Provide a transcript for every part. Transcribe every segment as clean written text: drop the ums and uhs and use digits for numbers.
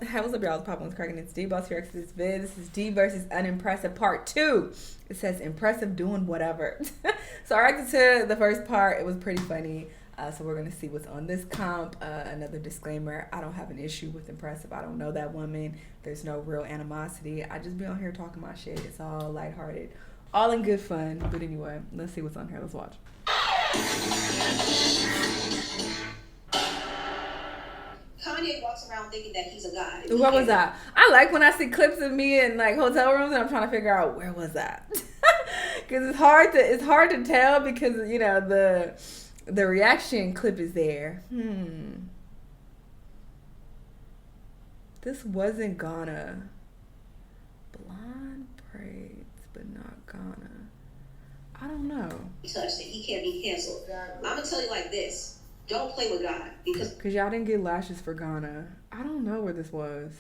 Hey, what's up, y'all? It's Pop One's Cracking. It's D Boss here. This vid. This is D versus UnEmpressive Part 2. It says Impressive doing whatever. So I reacted to the first part. It was pretty funny. So we're going to see what's on this comp. Another disclaimer. I don't have an issue with Impressive. I don't know that woman. There's no real animosity. I just be on here talking my shit. It's all lighthearted. All in good fun. But anyway, let's see what's on here. Let's watch. Kanye walks around thinking that he's a god. What was that? I like when I see clips of me in like hotel rooms and I'm trying to figure out where was that, because it's hard to tell because you know the reaction clip is there. This wasn't Ghana. Blonde braids, but not Ghana. I don't know. He touched it. He can't be canceled. I'm gonna tell you like this. Don't play with God because y'all didn't get lashes for Ghana. I don't know where this was.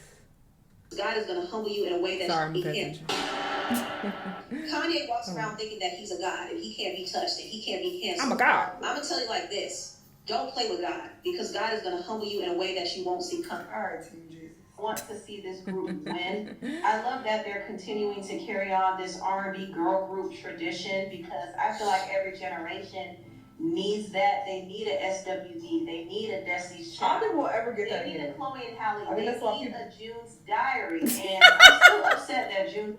God is going to humble you in a way that he can't. Kanye walks around thinking that he's a god and he can't be touched and he can't be canceled. I'm a god. I'm going to tell you like this. Don't play with God because God is going to humble you in a way that you won't see coming. All right, Team Jesus. I want to see this group win. I love that they're continuing to carry on this R&B girl group tradition because I feel like every generation needs that. They need a SWD. They need a Destiny's Child. I don't think we'll ever get that. They need a Chloe and Halle. I mean, they that's need a June's Diary. And I'm still upset that June.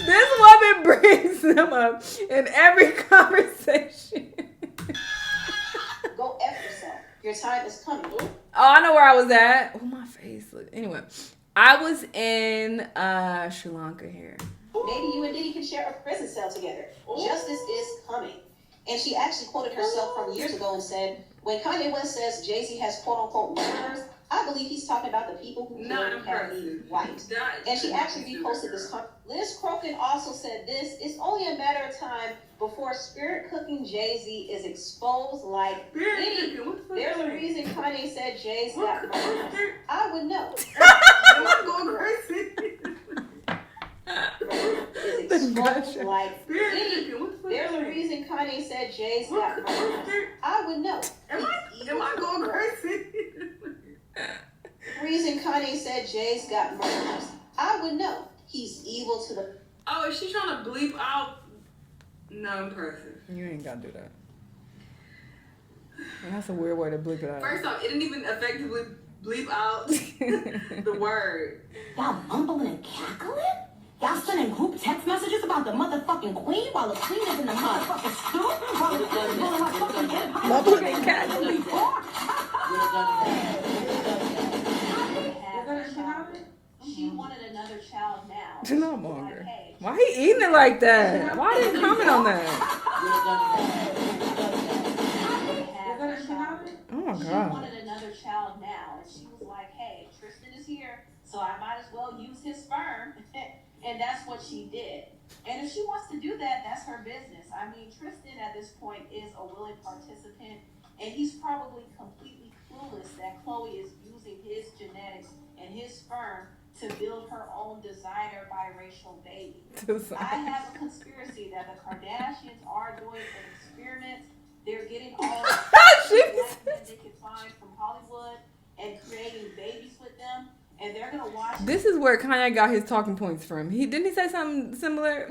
This woman brings them up in every conversation. Go F yourself. Your time is coming. Oh, I know where I was at. Oh, my face. Anyway, I was in Sri Lanka here. Maybe you and Diddy can share a prison cell together. Justice is coming. And she actually quoted herself from years ago and said, when Kanye West says Jay-Z has quote-unquote murderers, I believe he's talking about the people who killed Kanye White. And she actually reposted this. Liz Crokin also said this, it's only a matter of time before spirit cooking Jay-Z is exposed like Diddy. There's a reason Kanye said Jay's got murderers. I would know. I'm going crazy. Is exposed like Diddy. There's a reason Kanye said Jay's got murderers. I would know. Am I going crazy? Reason Kanye said Jay's got murderers. I would know. He's evil to the. Oh, is she trying to bleep out? No, impressive. You ain't gotta do that. That's a weird way to bleep it out. First off, it didn't even effectively bleep out the word. Y'all mumbling and cackling? Y'all sending group text messages about the motherfucking queen while the queen is in the motherfucking stew? While the queen is going like fucking empire? Mumbling and cackling. She wanted another child now. Do not monger. Why he eating it like that? Why didn't comment on that? Oh my She god. wanted another child now, and she was like, hey, Tristan is here, so I might as well use his sperm. And that's what she did. And if she wants to do that, that's her business. I mean, Tristan at this point is a willing participant, and he's probably completely clueless that Chloe is using his genetics and his sperm to build her own designer biracial baby. I have a conspiracy that the Kardashians are doing an experiment. They're getting all the black men they can find from Hollywood and creating babies with them. And they're gonna watch. This is where Kanye got his talking points from. Didn't he say something similar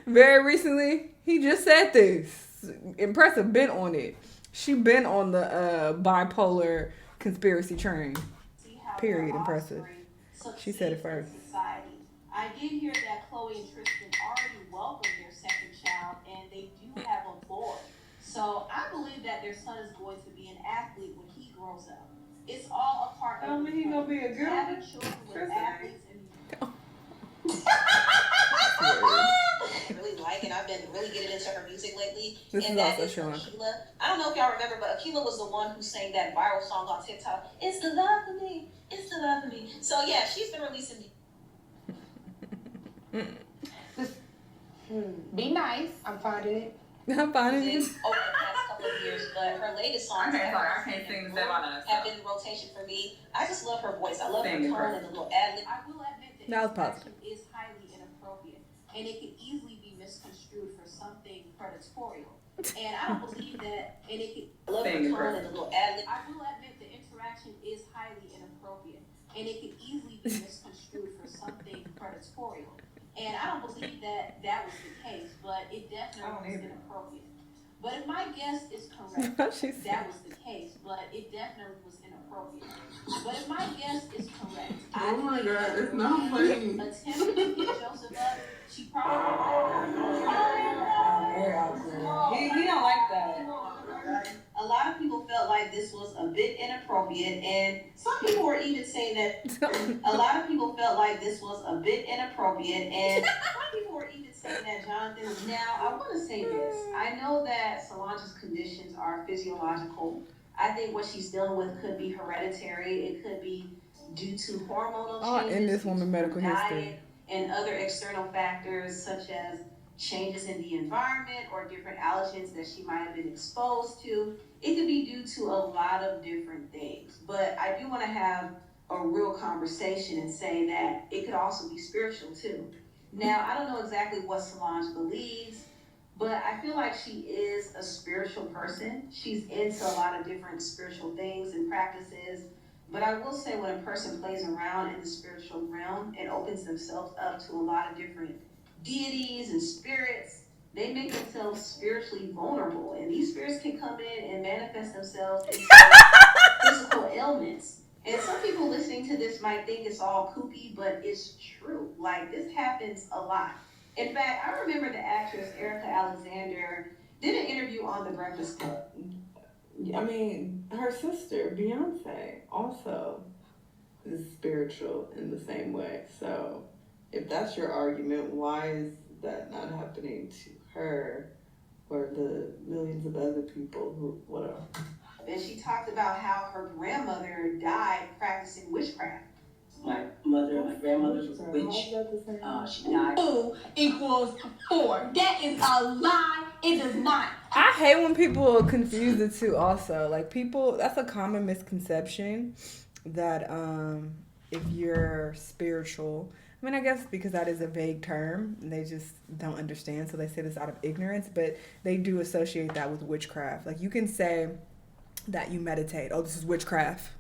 very recently? He just said this. Impressive been on it. She been on the bipolar conspiracy train. Period. Impressive. She said it first. Society. I did hear that Chloe and Tristan already welcomed their second child, and they do have a boy. So I believe that their son is going to be an athlete when he grows up. It's all a part of. Don't mean he gonna be a girl. Having children with athletes and. I really like, and I've been really getting into her music lately. This and is that also is Shanell. Akila. I don't know if y'all remember, but Akila was the one who sang that viral song on TikTok. It's the love for me. It's the love for me. So yeah, she's been releasing. Be nice. I'm finding it. I'm finding it. Over the past couple of years, but her latest songs I can't sing the same on have been in rotation for me. I just love her voice. I love her Same tone and the little ad lib. I will admit that That was his positive. action is highly inappropriate, and it can easily be misconstrued for something predatorial. And I don't believe that, and it could, I love her tone and the little ad-lib. I will admit the interaction is highly inappropriate, and it could easily be misconstrued for something predatorial. And I don't believe that that was the case, but it definitely was inappropriate. But if my guess is correct, that was the case, but it definitely was inappropriate. But if my guess is correct, I my believe God, that it's not funny. attempted to get Joseph up, she probably He don't like that. A lot of people felt like this was a bit inappropriate, and some people were even saying that a lot of people felt like this was a bit inappropriate, and some people were even saying that Jonathan. Now, I want to say this. I know that Solange's conditions are physiological. I think what she's dealing with could be hereditary. It could be due to hormonal changes, in this woman's medical diet, history, and other external factors such as changes in the environment or different allergens that she might have been exposed to. It could be due to a lot of different things. But I do want to have a real conversation and say that it could also be spiritual too. Now, I don't know exactly what Solange believes, but I feel like she is a spiritual person. She's into a lot of different spiritual things and practices. But I will say when a person plays around in the spiritual realm and opens themselves up to a lot of different deities and spirits, they make themselves spiritually vulnerable. And these spirits can come in and manifest themselves into physical ailments. And some people listening to this might think it's all kooky, but it's true. Like, this happens a lot. In fact, I remember the actress Erica Alexander did an interview on The Breakfast Club. I mean, her sister, Beyonce, also is spiritual in the same way. So if that's your argument, why is that not happening to her or the millions of other people who, whatever? And she talked about how her grandmother died practicing witchcraft. My grandmother was a witch. She died. 2 equals 4. That is a lie. It does not. I hate when people confuse the two also. Like, people, that's a common misconception that if you're spiritual, I mean, I guess because that is a vague term, and they just don't understand, so they say this out of ignorance, but they do associate that with witchcraft. Like, you can say that you meditate. Oh, this is witchcraft.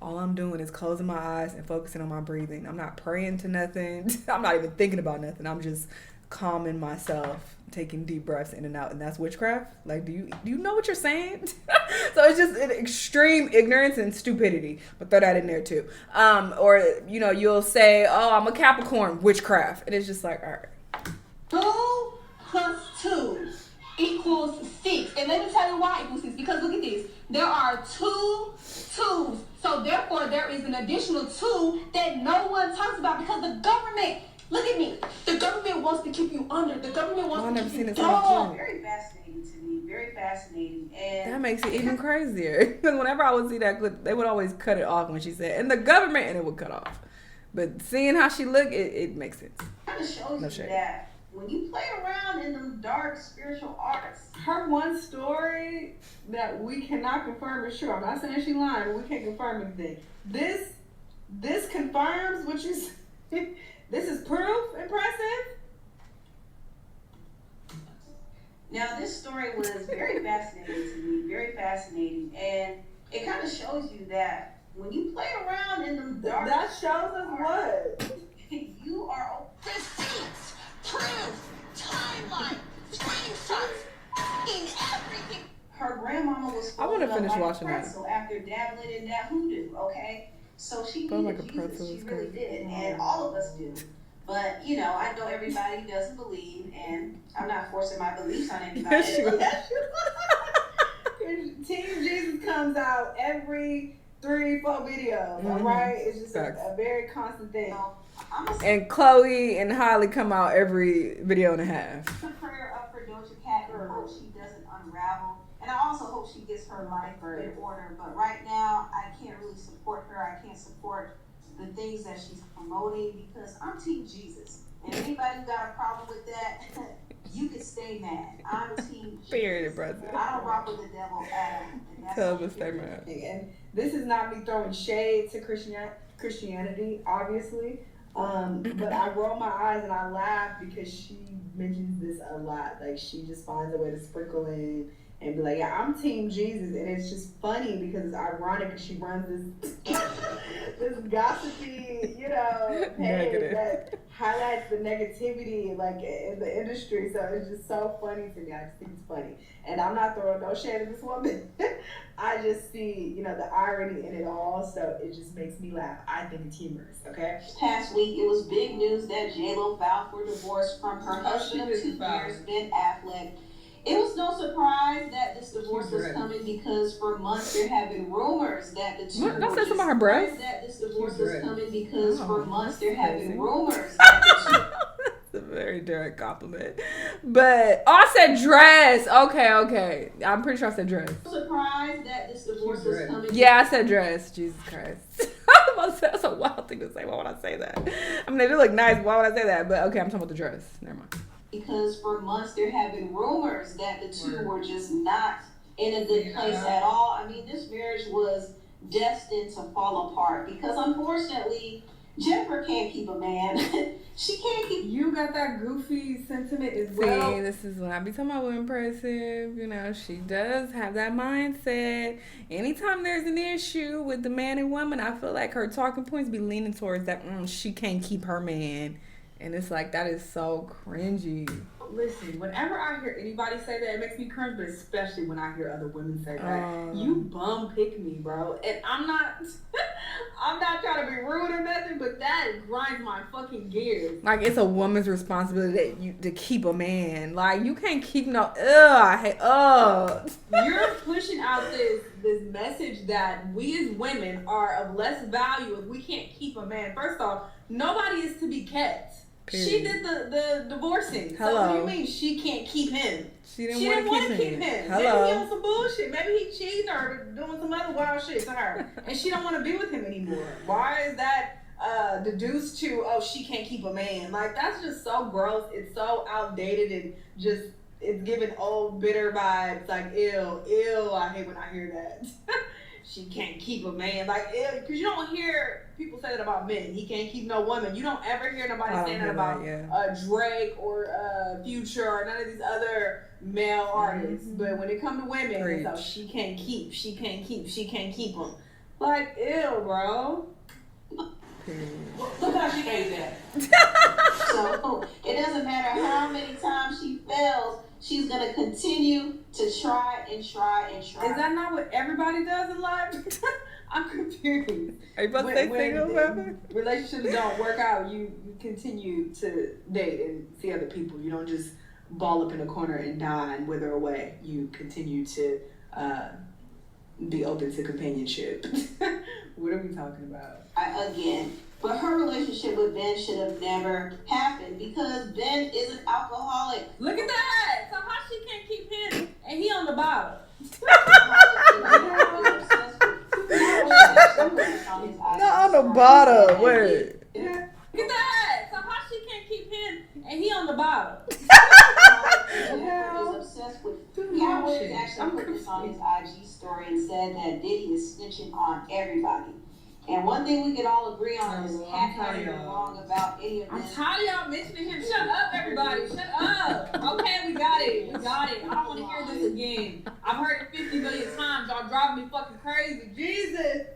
All I'm doing is closing my eyes and focusing on my breathing. I'm not praying to nothing. I'm not even thinking about nothing. I'm just calming myself, taking deep breaths in and out, and that's witchcraft. Like, do you know what you're saying? So it's just an extreme ignorance and stupidity. But throw that in there too. Or you'll say, "Oh, I'm a Capricorn," witchcraft, and it's just like, all right. 2 plus 2 equals 6. And let me tell you why it equals 6. Because look at this. There are 2 2s. So therefore, there is an additional 2 that no one talks about because the government, look at me, the government wants to keep you under. The government wants to keep you down. Very fascinating to me. Very fascinating. And That makes it even crazier. Because whenever I would see that clip, they would always cut it off when she said, "and the government," and it would cut off. But seeing how she looked, it makes sense. kind of shows No you shade. that when you play around in them dark spiritual arts, Her one story that we cannot confirm is true. I'm not saying she lying, but we can't confirm anything. This confirms what you said. This is proof, Empressive. now this story was very fascinating to me, very fascinating, and it kind of shows you that when you play around in them dark, That shows us what? you are Receipts, proof, timeline, screenshots, everything. her grandmama was I wanna folding up finish like a watching that. pretzel after dabbling in that hoodoo, okay? So she Felt needed like a Jesus, pretzel she was really crazy. did, and all of us do. But, I know everybody doesn't believe, and I'm not forcing my beliefs on anybody. Yes, you are. Team Jesus comes out every 3-4 videos, all Mhm. right? It's just Facts. a very constant thing. I'm gonna And Chloe and Holly come out every video and a half. a prayer up for Doja Cat and hope she doesn't unravel. And I also hope she gets her life in order. But right now, I can't really support her. I can't support the things that she's promoting because I'm Team Jesus. And anybody who got a problem with that, you can stay mad. I'm Team Jesus. Period, brother. I don't rock with the devil at all. And that's Tell them to stay mad. And this is not me throwing shade to Christianity, obviously. But I roll my eyes and I laugh because she mentions this a lot. Like, she just finds a way to sprinkle in and be like, yeah, I'm Team Jesus. And it's just funny because it's ironic because she runs this this gossipy, page that highlights the negativity, like, in the industry. So it's just so funny to me. I just think it's funny. And I'm not throwing no shade at this woman. I just see, the irony in it all. So it just makes me laugh. I think it's humorous, okay? Past week, it was big news that JLo filed for divorce from her husband of 2 years, Ben Affleck. It was no surprise that this divorce was coming because for months there have been rumors that the two Don't say something about her breasts. That this divorce was coming because for months there have been rumors that the two. That's a very direct compliment. But I said dress. Okay. I'm pretty sure I said dress. Surprised that this divorce was coming. Yeah, I said dress. Jesus Christ. That's a wild thing to say. Why would I say that? I mean, they do look nice. Why would I say that? But okay, I'm talking about the dress. Never mind. Because for months there have been rumors that the two were just not in a good place at all. I mean, this marriage was destined to fall apart because unfortunately Jennifer can't keep a man. She can't keep. You got that goofy sentiment as well. See, this is what I be talking about with Empressive. She does have that mindset. Anytime there's an issue with the man and woman, I feel like her talking points be leaning towards that she can't keep her man. And it's like, that is so cringy. Listen, whenever I hear anybody say that, it makes me cringe, but especially when I hear other women say that. You bum pick me, bro. And I'm not trying to be rude or nothing, but that grinds my fucking gears. Like, it's a woman's responsibility to keep a man. Like, you can't keep I hate, You're pushing out this message that we as women are of less value if we can't keep a man. First off, nobody is to be kept. Period. She did the divorcing. Hello. So what do you mean she can't keep him? She didn't want to keep him. Hello. Maybe he on some bullshit. Maybe he cheating or doing some other wild shit to her. And she don't want to be with him anymore. Why is that deduced to, she can't keep a man? Like, that's just so gross. It's so outdated and just, it's giving old bitter vibes. Like, ew, I hate when I hear that. She can't keep a man. Like, because you don't hear people say that about men. He can't keep no woman. You don't ever hear nobody saying that about Drake or Future or none of these other male artists. But when it comes to women, so she can't keep them. Like, ew, bro. Look how she made that. So it doesn't matter how many times she fails, she's gonna continue to try and try and try. Is that not what everybody does in life? I'm confused. Are you about to say single, brother? Relationships don't work out, you continue to date and see other people. You don't just ball up in a corner and die and wither away. You continue to be open to companionship. What are we talking about? But her relationship with Ben should have never happened because Ben is an alcoholic. Look at that! So how she can't keep him and he on the bottle? Not on the bottom. Wait. Look at that! So how she can't keep him and he on the bottle? Is obsessed with Kanye West actually put this on his IG story and said that Diddy is snitching on everybody. And one thing we can all agree on is Cat not even wrong about any of this. I'm tired of y'all mentioning him. Shut up, everybody. Shut up. Okay, we got it. I don't want to hear this again. I've heard it 50 million times. Y'all driving me fucking crazy. Jesus.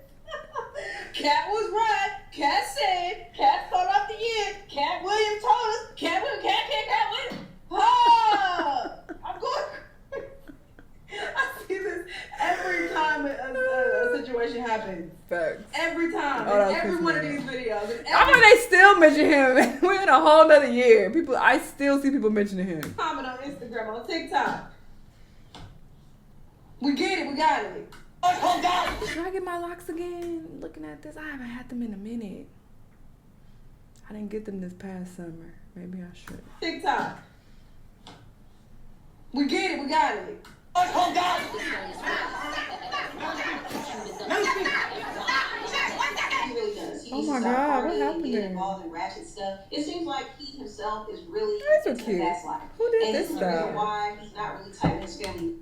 Cat was right. Cat said. Cat thought off the end. Cat Williams told us. Cat Williams. I'm going. I see this every time a situation happens. Facts. Every time. In every one of these videos. I mean, they still mention him. We're in a whole nother year. I still see people mentioning him. Comment on Instagram, on TikTok. We get it. We got it. Should I get my locks again? Looking at this, I haven't had them in a minute. I didn't get them this past summer. Maybe I should. TikTok. We get it. We got it. He really does. Oh my God, what happened Get there? involved in ratchet stuff. It seems like he himself is really That's so cute. that's life. Who did And this this is the reason stuff? why he's not really tight with his family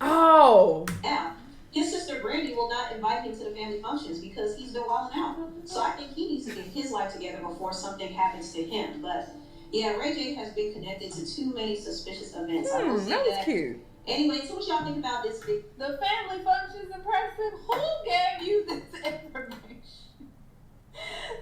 Oh. now. his sister Brandy will not invite him to the family functions because he's been wilding out. So I think he needs to get his life together before something happens to him. But yeah, Ray J has been connected to too many suspicious events. I will say That was cute. Anyway, so what y'all think about this big? The family functions impressive. Who gave you this information?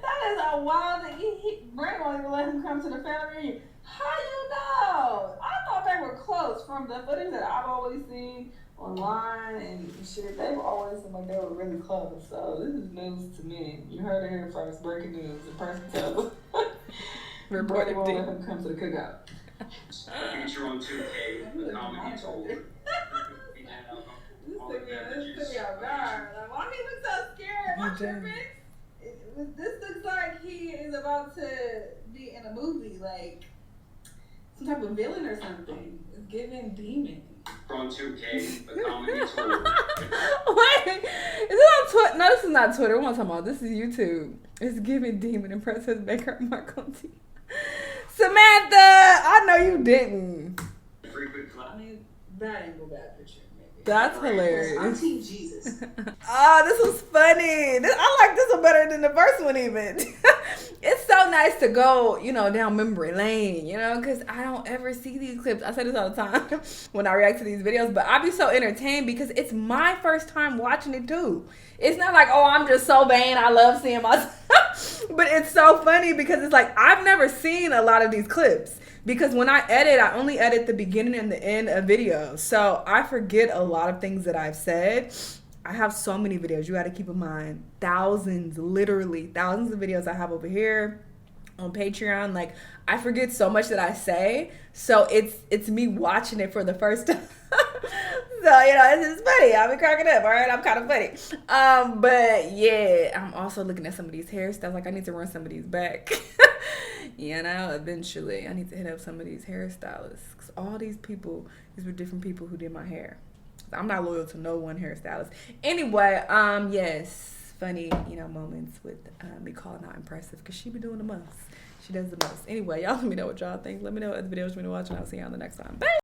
That is a wild thing. Brandon won't even let him come to the family reunion. How you know? I thought they were close from the footage that I've always seen online and shit. They've always seemed like they were really close. So this is news to me. You heard it here first. Breaking news. The person tells Brandon won't let him come to the cookout. Feature on 2K, the comedy told. This took me off guard. Like, why he look so scared? Am I tripping? This looks like he is about to be in a movie, like some type of villain or something. It's giving demon. On 2K, the comedy told. Wait, is it on Twitter? No, this is not Twitter. What am I talking about? This is YouTube. It's giving demon Empressive Baker Marco T. Samantha, I know you didn't. I mean, that ain't no bad picture. That's hilarious. I'm Team Jesus. This was funny. I like this one better than the first one even. It's so nice to go, down memory lane, because I don't ever see these clips. I say this all the time when I react to these videos, but I be so entertained because it's my first time watching it too. It's not like, oh, I'm just so vain, I love seeing myself. But it's so funny because it's like, I've never seen a lot of these clips. Because when I edit, I only edit the beginning and the end of videos. So I forget a lot of things that I've said. I have so many videos. You got to keep in mind. Thousands, literally thousands of videos I have over here on Patreon. Like, I forget so much that I say. So it's me watching it for the first time. So, it's just funny. I'll be cracking up, all right? I'm kind of funny. But, yeah, I'm also looking at some of these hairstyles. Like, I need to run some of these back. Eventually. I need to hit up some of these hairstylists. Because all these people, these were different people who did my hair. I'm not loyal to no one hairstylist. Anyway, yes, funny, moments with me calling out Empressive. Because she be doing the most. She does the most. Anyway, y'all let me know what y'all think. Let me know what other videos you want to watch. And I'll see y'all the next time. Bye!